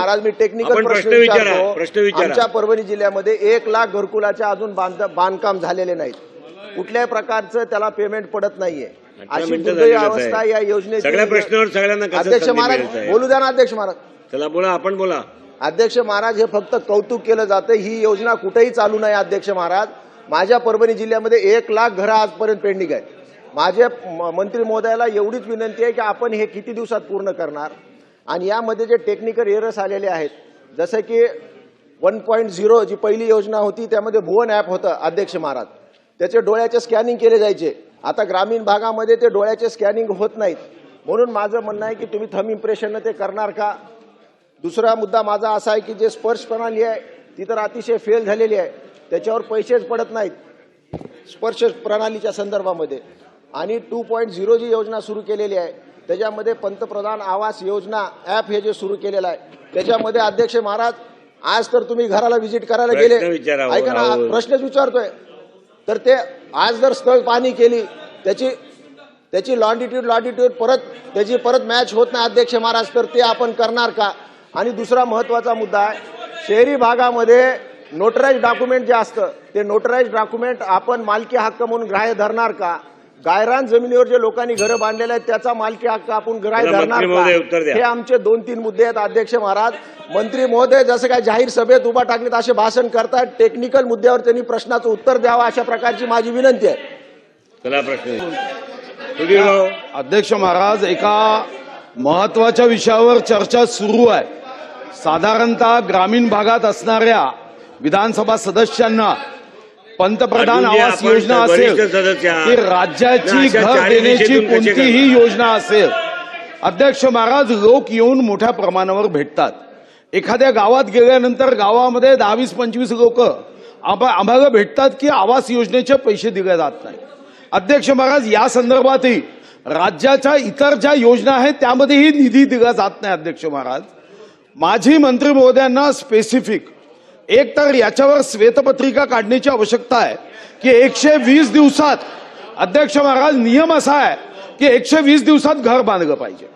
महाराज मी technical प्रश्न विचारतो। आमच्या परभणी जिल्ह्यामध्ये 1 लाख घरकुलाच्या अजून बांधकाम झालेले नाहीत, कुठल्याही प्रकारचं त्याला पेमेंट पडत नाहीये। अशी दुर्दैवी अवस्था या योजनेची। सगळ्या प्रश्नावर सगळ्यांना अध्यक्ष महाराज बोलू द्या ना। अध्यक्ष महाराज चला बोला, आपण बोला। अध्यक्ष महाराज हे फक्त कौतुक केलं जातं, ही योजना कुठेही चालू नाही। अध्यक्ष महाराज माझ्या परभणी जिल्ह्यामध्ये 1 लाख घरं आजपर्यंत पेंडिंग आहे। माझे मंत्री महोदयाला एवढीच विनंती आहे की आपण हे किती दिवसात पूर्ण करणार। आणि यामध्ये जे टेक्निकल एरर्स आलेले आहेत, जसं की 1.0 जी पहिली योजना होती त्यामध्ये भुवन ॲप होतं अध्यक्ष महाराज, त्याचे डोळ्याचे स्कॅनिंग केले जायचे। आता ग्रामीण भागामध्ये ते डोळ्याचे स्कॅनिंग होत नाहीत, म्हणून माझं म्हणणं आहे की तुम्ही थंब इम्प्रेशनने ते करणार का। दुसरा मुद्दा माझा असा आहे की जे स्पर्श प्रणाली आहे ती तर अतिशय फेल झालेली आहे, त्याच्यावर पैसेच पडत नाहीत स्पर्श प्रणालीच्या संदर्भामध्ये। आणि 2.0 जी योजना सुरू केलेली आहे त्याच्यामध्ये पंतप्रधान आवास योजना ॲप हे जे सुरू केलेलं आहे त्याच्यामध्ये अध्यक्ष महाराज आज तर तुम्ही घराला व्हिजिट करायला गेले, ऐका ना प्रश्नच विचारतोय, तर ते आज जर स्थळ पाहणी केली त्याची लॉन्डिट्यूड परत मॅच होत नाही अध्यक्ष महाराज, तर ते आपण करणार का। आणि दुसरा महत्वाचा मुद्दा आहे, शहरी भागामध्ये नोटराइज डॉक्युमेंट जे असतं ते नोटराइज डॉक्युमेंट आपण मालकी हक्क म्हणून ग्राह्य धरणार का। गायरान जमिनीवर जे लोकांनी घरं बांधलेले आहेत त्याचा मालकी हक्क आपण ग्राह्य धरणार का। हे आमचे 2-3 मुद्दे आहेत अध्यक्ष महाराज। मंत्री महोदय जसं काय जाहीर सभेत उभा टाकलेत असे भाषण करतात, टेक्निकल मुद्द्यावर त्यांनी प्रश्नाचं उत्तर द्यावं अशा प्रकारची माझी विनंती आहे। चला प्रश्न अध्यक्ष महाराज, एका महत्वाच्या विषयावर चर्चा सुरू आहे। साधारणतः ग्रामीण भागात असणाऱ्या विधानसभा सदस्यांना पंतप्रधान आवास योजना असेल की राज्याची घर देण्याची कोणतीही योजना असेल, अध्यक्ष महाराज लोक येऊन मोठ्या प्रमाणावर भेटतात। एखाद्या गावात गेल्यानंतर गावामध्ये 10-20-25 लोक आम्हाला भेटतात की आवास योजनेचे पैसे दिले जात नाही। अध्यक्ष महाराज या संदर्भातही राज्याच्या इतर ज्या योजना आहेत त्यामध्येही निधी दिला जात नाही। अध्यक्ष महाराज माझी मंत्री महोदयांना स्पेसिफिक एक तर याच्यावर श्वेतपत्रिका काढण्याची आवश्यकता आहे की 120 दिवसात, अध्यक्ष महाराज नियम असा आहे की 120 दिवसात घर बांधलं पाहिजे।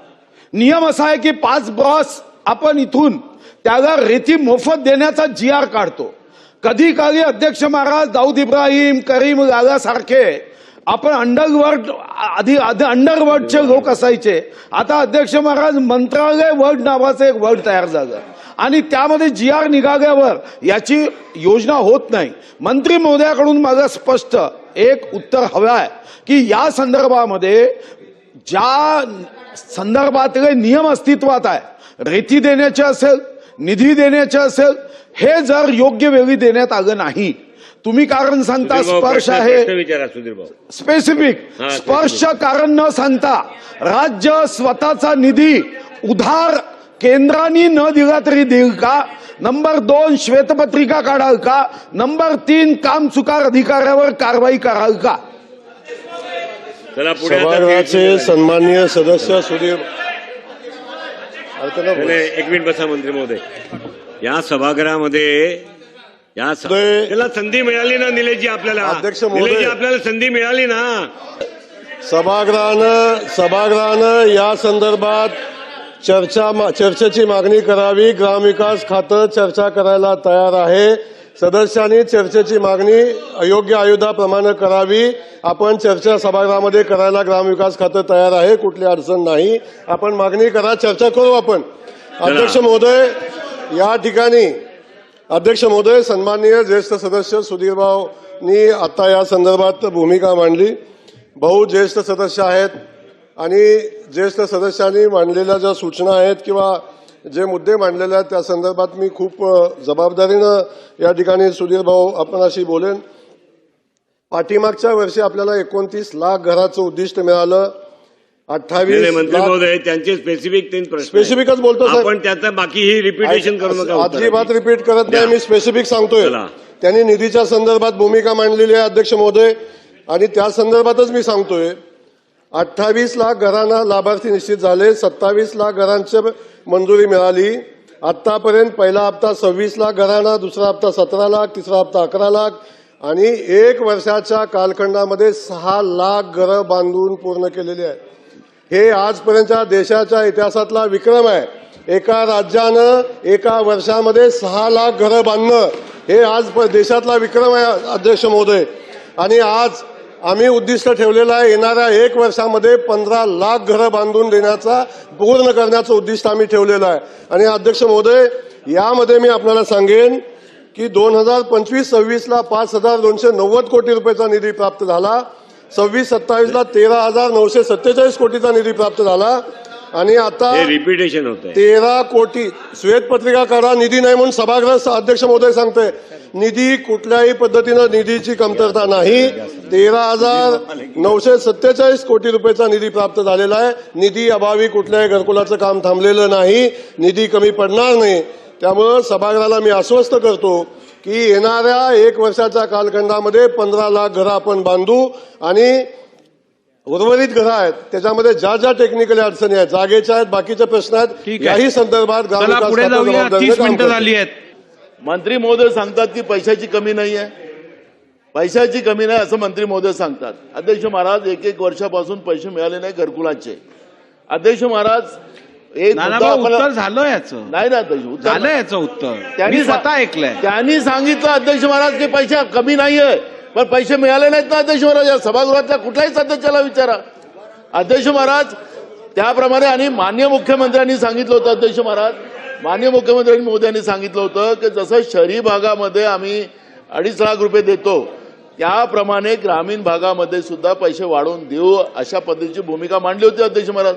नियम असा आहे की 5 ब्रॉस आपण इथून त्याला रेती मोफत देण्याचा GR काढतो। कधी काळी अध्यक्ष महाराज दाऊद इब्राहिम, करीम लाला सारखे आपण अंडरवर्ल्डचे लोक असायचे, आता अध्यक्ष महाराज मंत्रालय वर्ल्ड नावाचं एक वर्ल्ड तयार झालं आणि त्यामध्ये GR निघाल्यावर याची योजना होत नाही। मंत्री महोदयाकडून माझं स्पष्ट एक उत्तर हवं आहे की या संदर्भामध्ये ज्या संदर्भातले नियम अस्तित्वात आहे, रेती देण्याचे असेल, निधी देण्याचे असेल, हे जर योग्य वेळी देण्यात आलं नाही, तुम्ही कारण सांगता स्पर्श आहे स्पेसिफिक, स्पर्श कारण न सांगता राज्य स्वतःचा निधी उधार केंद्राने न दिला तरी देईल का। नंबर 2 श्वेतपत्रिका काढाल का। नंबर 3 कामचुकार अधिकाऱ्यावर कारवाई कराल का। सभागृहाचे सन्माननीय सदस्य सुधीर, एक मिनिट बसा मंत्री महोदय। या सभागृहामध्ये त्याला संधी मिळाली ना निलेशजी, आपल्याला अध्यक्ष महोदय आपल्याला संधी मिळाली ना। सभागृहानं या संदर्भात चर्चेची मागणी करावी। ग्रामविकास खातं चर्चा करायला तयार आहे। सदस्यांनी चर्चेची मागणी अयोग्य आयुधाप्रमाणे करावी। आपण चर्चा सभागृहामध्ये करायला ग्रामविकास खातं तयार आहे, कुठली अडचण नाही। आपण मागणी करा, चर्चा करू आपण। अध्यक्ष महोदय या ठिकाणी अध्यक्ष महोदय सन्माननीय ज्येष्ठ सदस्य सुधीर भाऊंनी आता या संदर्भात भूमिका मांडली। भाऊ ज्येष्ठ सदस्य आहेत आणि ज्येष्ठ सदस्यांनी मांडलेल्या ज्या सूचना आहेत किंवा जे मुद्दे मांडलेले आहेत त्या संदर्भात मी खूप जबाबदारीनं या ठिकाणी सुधीर भाऊ आपणाशी बोलेन। पाठीमागच्या वर्षी आपल्याला 29 लाख घराचं उद्दिष्ट मिळालं। 28 मंत्री महोदय त्यांचे स्पेसिफिक 3 प्रश्न स्पेसिफिकच बोलतो साहेब, पण त्याचा बाकी ही रिपीटेशन करू नका। अजिबात रिपीट करत नाही, मी स्पेसिफिक सांगतोय। त्यांनी निधीच्या संदर्भात भूमिका मांडलेली आहे अध्यक्ष महोदय, आणि त्या संदर्भातच मी सांगतोय 28 लाख घरांना लाभार्थी निश्चित झाले, 27 लाख घरांची मंजुरी मिळाली। आतापर्यंत पहिला हप्ता 26 लाख घरांना, दुसरा हप्ता 17 लाख, तिसरा हप्ता 11 लाख आणि 1 वर्षाच्या कालखंडामध्ये 6 लाख घरं बांधून पूर्ण केलेली आहेत। हे आजपर्यंतच्या देशाच्या इतिहासातला विक्रम आहे। एका राज्यानं एका वर्षामध्ये 6 लाख घरं बांधणं हे आज देशातला विक्रम आहे अध्यक्ष महोदय. आणि आज आम्ही उद्दिष्ट ठेवलेलं आहे येणाऱ्या 1 वर्षामध्ये 15 लाख घरं बांधून देण्याचा पूर्ण करण्याचं उद्दिष्ट आम्ही ठेवलेलं आहे. आणि अध्यक्ष महोदय यामध्ये मी आपल्याला सांगेन की 2025-26ला 5,290 कोटी रुपयाचा निधी प्राप्त झाला. 26-27ला 13,947 कोटीचा निधी प्राप्त झाला. आणि आता हे रिपिटेशन होत आहे. 13 कोटी श्वेतपत्रिका करा निधी नाही म्हणून सभागृह अध्यक्ष महोदय सांगते. निधी कुठल्याही पद्धतीनं निधीची कमतरता नाही. 13,947 कोटी रुपयाचा निधी प्राप्त झालेला आहे. निधी अभावी कुठल्याही घरकुलाचं काम थांबलेलं नाही. निधी कमी पडणार नाही. त्यामुळं सभागृहाला मी आश्वस्त करतो की येणाऱ्या 1 वर्षाच्या कालखंडामध्ये 15 लाख घरं आपण बांधू. आणि उर्वरित घरं आहेत त्याच्यामध्ये ज्या ज्या टेक्निकली अडचणी आहेत, जागेच्या आहेत, बाकीचे प्रश्न आहेत, ठीक आहे. याही संदर्भात चला पुढे जाऊया. 30 मिनिटं झाली आहेत. मंत्री महोदय सांगतात की पैशाची कमी नाही आहे. पैशाची कमी नाही असं मंत्री महोदय सांगतात. अध्यक्ष महाराज 1 वर्षापासून पैसे मिळाले नाही घरकुलाचे. अध्यक्ष महाराज एक मुद्दा नानाभाऊ आपल्याला- उत्तर झालं याचं. नाही ना अध्यक्ष उत्तर झालं याचं उत्तर. त्यांनी मी स्वतः ऐकलंय. त्यांनी सांगितलं अध्यक्ष महाराज की पैसे कमी नाहीये पण पैसे मिळाले नाहीत ना अध्यक्ष महाराज. या सभागृहातल्या कुठल्याही सदस्याला विचारा अध्यक्ष महाराज. त्याप्रमाणे आणि माननीय मुख्यमंत्र्यांनी सांगितलं होतं अध्यक्ष महाराज. माननीय मुख्यमंत्र्यांनी मोदयांनी सांगितलं होतं की जसं शहरी भागामध्ये आम्ही 2.5 लाख रुपये देतो त्याप्रमाणे ग्रामीण भागामध्ये सुद्धा पैसे वाढवून देऊ अशा पद्धतीची भूमिका मांडली होती अध्यक्ष महाराज.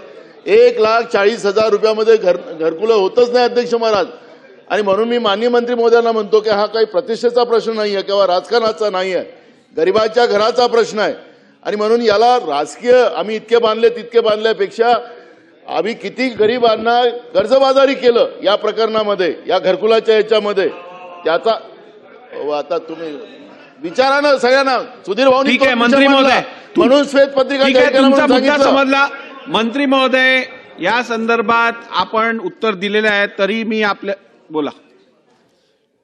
1,40,000 रुपयामध्ये घरकुलं होतच नाही अध्यक्ष महाराज. आणि म्हणून मी माननीय मंत्री महोदयांना म्हणतो की हा काही प्रतिष्ठेचा प्रश्न नाही आहे किंवा राजकारणाचा नाही आहे, गरिबाच्या घराचा प्रश्न आहे. आणि म्हणून याला राजकीय आम्ही इतके बांधले तितके बांधल्यापेक्षा आम्ही किती गरिबांना कर्जबाजारी केलं या प्रकरणामध्ये, या घरकुलाच्या याच्यामध्ये त्याचा आता तुम्ही विचारा ना सगळ्यांना. सुधीर भाऊ ठीक आहे मंत्री महोदय. म्हणून श्वेतपत्रिका ठीक जाहीर आहे करा तुमचा म्हणून मुद्दा सांगितलं. समजला. मंत्री महोदय या संदर्भात आपण उत्तर दिलेले आहे तरी मी आपल्या बोला.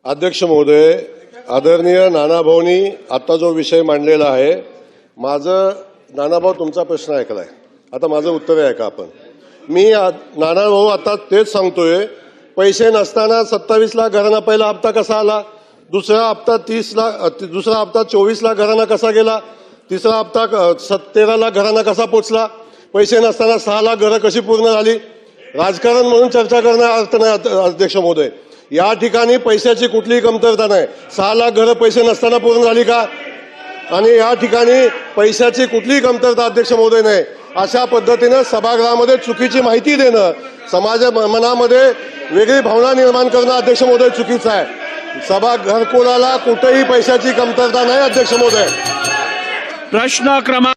अध्यक्ष महोदय आदरणीय नानाभाऊंनी आता जो विषय मांडलेला आहे, माझं नानाभाऊ तुमचा प्रश्न ऐकलाय, आता माझं उत्तर ऐका आपण. मी नानाभाऊ आता तेच सांगतोय, पैसे नसताना 27 लाख घरांना पहिला हप्ता कसा आला, दुसरा हप्ता 30 लाख, दुसरा हप्ता 24 लाख घरांना कसा गेला, तिसरा हप्ता 13 लाख घरांना कसा पोचला, पैसे नसताना 6 लाख घरं कशी पूर्ण झाली. राजकारण म्हणून चर्चा करण्याचा अर्थ नाही अध्यक्ष महोदय. या ठिकाणी पैशाची कुठलीही कमतरता नाही. 6 लाख घरं पैसे नसताना पूर्ण झाली का? आणि या ठिकाणी पैशाची कुठलीही कमतरता अध्यक्ष महोदय नाही. अशा पद्धतीनं सभागृहामध्ये चुकीची माहिती देणं, मनामध्ये वेगळी भावना निर्माण करणं अध्यक्ष महोदय चुकीचं आहे. घरकुलाला कुठेही पैशाची कमतरता नाही अध्यक्ष महोदय. प्रश्न क्रमांक